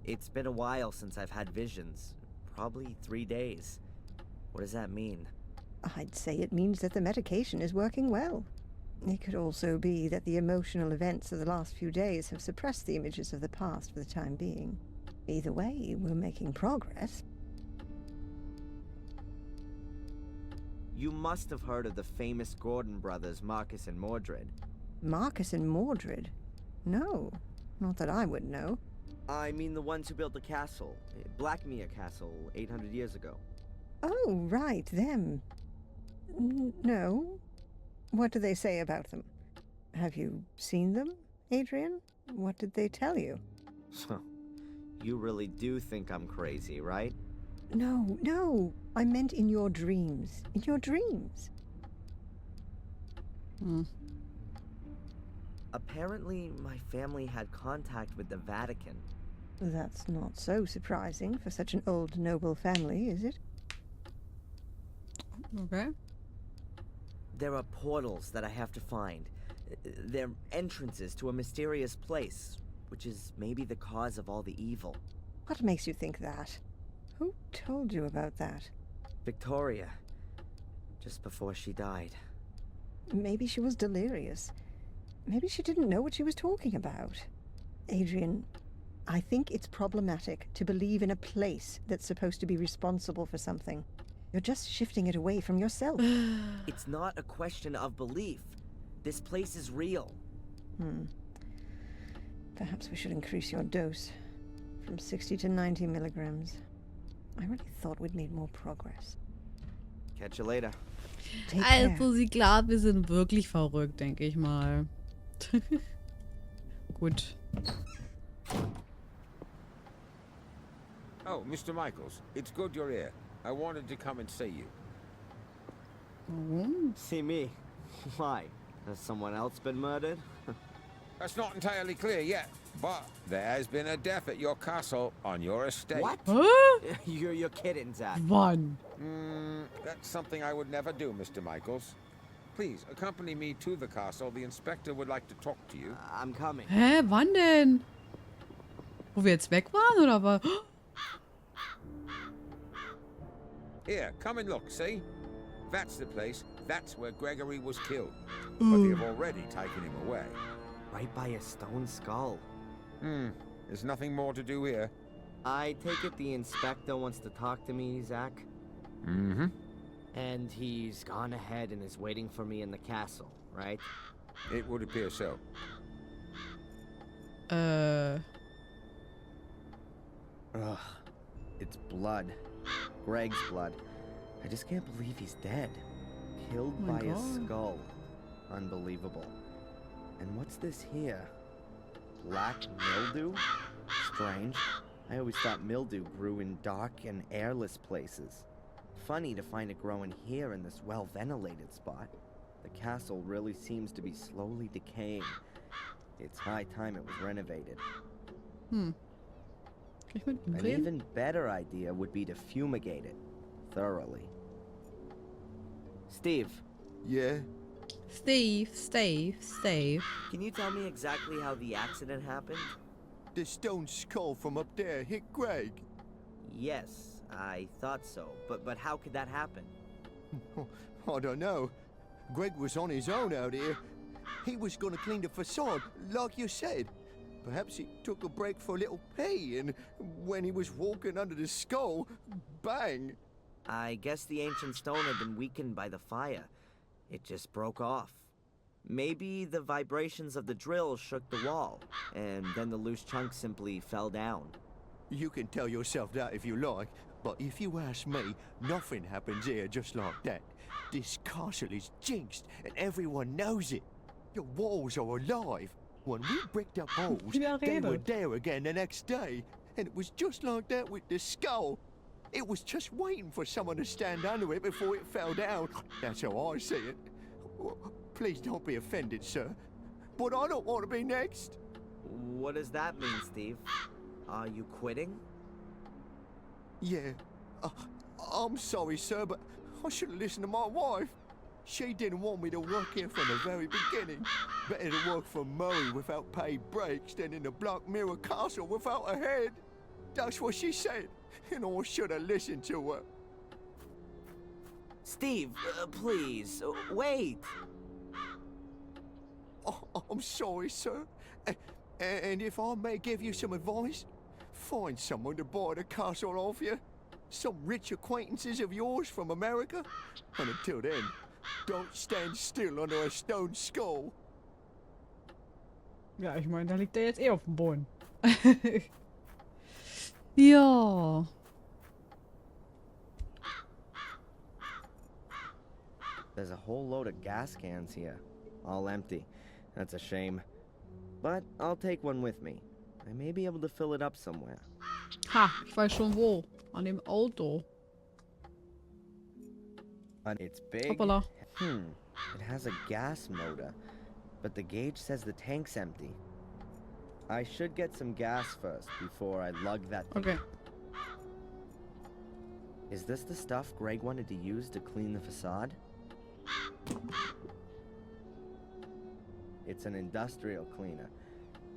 it's been a while since I've had visions. Probably 3 days. What does that mean? I'd say it means that the medication is working well. It could also be that the emotional events of the last few days have suppressed the images of the past for the time being. Either way, we're making progress. You must have heard of the famous Gordon brothers, Marcus and Mordred. Marcus and Mordred? No, not that I would know. I mean the ones who built the castle, Blackmere Castle, 800 years ago. Oh, right, them. No. What do they say about them? Have you seen them, Adrian? What did they tell you? So, you really do think I'm crazy, right? No. I meant in your dreams. In your dreams. Apparently, my family had contact with the Vatican. That's not so surprising for such an old noble family, is it? Okay. There are portals that I have to find. They're entrances to a mysterious place, which is maybe the cause of all the evil. What makes you think that? Who told you about that? Victoria, just before she died. Maybe she was delirious. Maybe she didn't know what she was talking about. Adrian, I think it's problematic to believe in a place that's supposed to be responsible for something. You're just shifting it away from yourself. It's not a question of belief. This place is real. Perhaps we should increase your dose from 60 to 90 milligrams. I really thought we'd made more progress. Catch you later. Take care. Also, sie glaubt, wir sind wirklich verrückt, denke ich mal. Gut. Oh, Mr. Michaels, it's good you're here. I wanted to come and see you. Warum? See me? Why? Has someone else been murdered? That's not entirely clear yet, but there has been a death at your castle on your estate. What? Hä? You're kidding, Zach. Wann? That's something I would never do, Mr. Michaels. Please, accompany me to the castle. The inspector would like to talk to you. I'm coming. Hä, wann denn? Wo wir jetzt weg waren, oder was? Here, come and look, see? That's the place. That's where Gregory was killed. But they have already taken him away. Right by a stone skull. There's nothing more to do here. I take it the inspector wants to talk to me, Zach? Mm-hmm. And he's gone ahead and is waiting for me in the castle, right? It would appear so. Ugh. It's blood. Greg's blood. I just can't believe he's dead. Killed Oh my by a God. skull. Unbelievable. And what's this here? Black mildew? Strange. I always thought mildew grew in dark and airless places. Funny to find it growing here in this well-ventilated spot. The castle really seems to be slowly decaying. It's high time it was renovated. Kann ich mit ihm An reden? even better idea would be to fumigate it thoroughly. Steve, Yeah? Steve. can you tell me exactly how the accident happened? The stone skull from up there hit Greg. Yes, I thought so. But how could that happen? I don't know. Greg was on his own out here. He was gonna clean the facade, like you said. Perhaps he took a break for a little pee, and when he was walking under the skull, bang! I guess the ancient stone had been weakened by the fire. It just broke off. Maybe the vibrations of the drill shook the wall, and then the loose chunk simply fell down. You can tell yourself that if you like, but if you ask me, nothing happens here just like that. This castle is jinxed, and everyone knows it. The walls are alive. When we bricked up holes, Wie der they were redet. there again the next day. And it was just like that with the skull. It was just waiting for someone to stand under it before it fell down. That's how I see it. Please don't be offended, sir. But I don't want to be next. What does that mean, Steve? Are you quitting? Yeah. I'm sorry, sir, but I should have listened to my wife. She didn't want me to work here from the very beginning. Better to work for Murray without paid breaks than in the Black Mirror Castle without a head. That's what she said, and I should have listened to her. Steve, please, wait. I'm sorry, sir. And if I may give you some advice, find someone to buy the castle off you. Some rich acquaintances of yours from America. And until then, don't stand still under a stone skull. Ja, ich meine, da liegt er jetzt eh auf dem Boden. Ja. There's a whole load of gas cans here, all empty. That's a shame. But I'll take one with me. I may be able to fill it up somewhere. Ha, ich weiß schon wo. An dem Auto. And it's big. Hoppala. It has a gas motor, but the gauge says the tank's empty. I should get some gas first before I lug that thing. Okay. Is this the stuff Greg wanted to use to clean the facade? It's an industrial cleaner.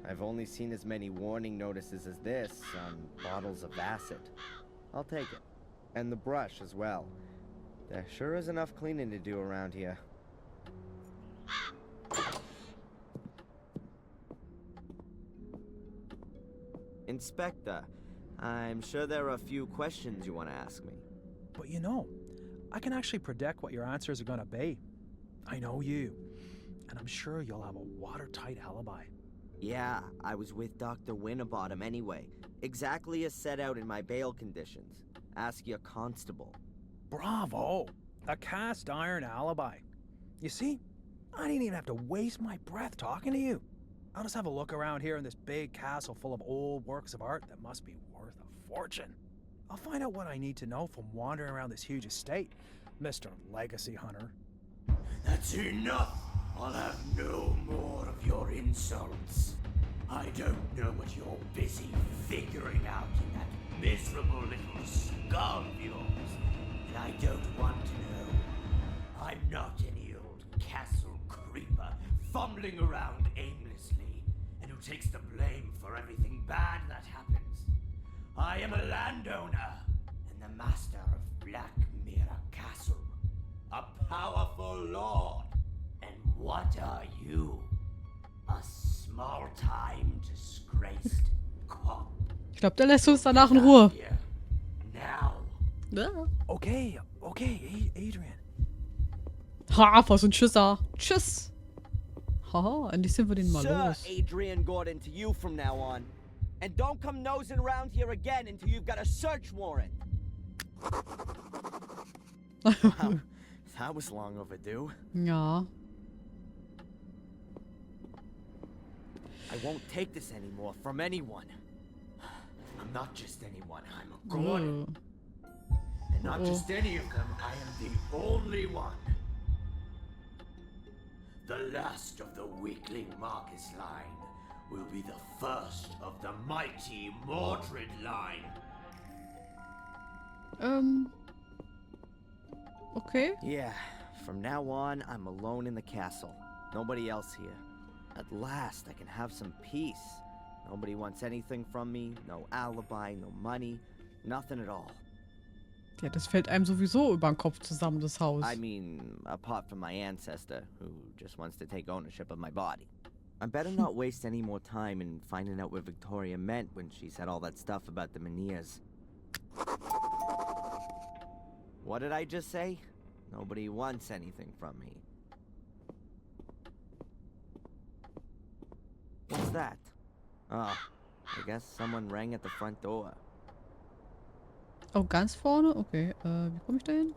I've only seen as many warning notices as this on bottles of acid. I'll take it. And the brush as well. There sure is enough cleaning to do around here. Inspector, I'm sure there are a few questions you want to ask me. But you know, I can actually predict what your answers are gonna be. I know you, and I'm sure you'll have a watertight alibi. Yeah, I was with Dr. Winterbottom anyway. Exactly as set out in my bail conditions. Ask your constable. Bravo! A cast iron alibi. You see, I didn't even have to waste my breath talking to you. I'll just have a look around here in this big castle full of old works of art that must be worth a fortune. I'll find out what I need to know from wandering around this huge estate, Mr. Legacy Hunter. That's enough! I'll have no more of your insults. I don't know what you're busy figuring out in that miserable little skull of yours, and I don't want to know. I'm not any old castle creeper fumbling around aimlessly and who takes the blame for everything bad that happens. I am a landowner and the master of Black Mirror Castle, a powerful lord. And what are you? A small-time disgraced Ich glaube, der lässt uns danach in Ruhe. Here. Now. Ja. Okay, Adrian. Ha, was ein Schisser. Tschüss. Haha, endlich sind wir den mal Sir los. Adrian Gordon to you from now on. And don't come nosing around here again until you've got a search warrant. Wow, that was long overdue. Ja. I won't take this anymore from anyone. I'm not just anyone, I'm a Gordon. Oh. And not just any of them, I am the only one. The last of the weakling Marcus line will be the first of the mighty Mordred line. Okay. Yeah, from now on, I'm alone in the castle. Nobody else here. At last, I can have some peace. Nobody wants anything from me, no alibi, no money, nothing at all. Ja, das fällt einem sowieso über den Kopf zusammen, das Haus. I mean, apart from my ancestor, who just wants to take ownership of my body. I better not waste any more time in finding out what Victoria meant when she said all that stuff about the Menhirs. What did I just say? Nobody wants anything from me. What's that? Oh, I guess someone rang at the front door. Oh, ganz vorne? Okay, wie komme ich da hin?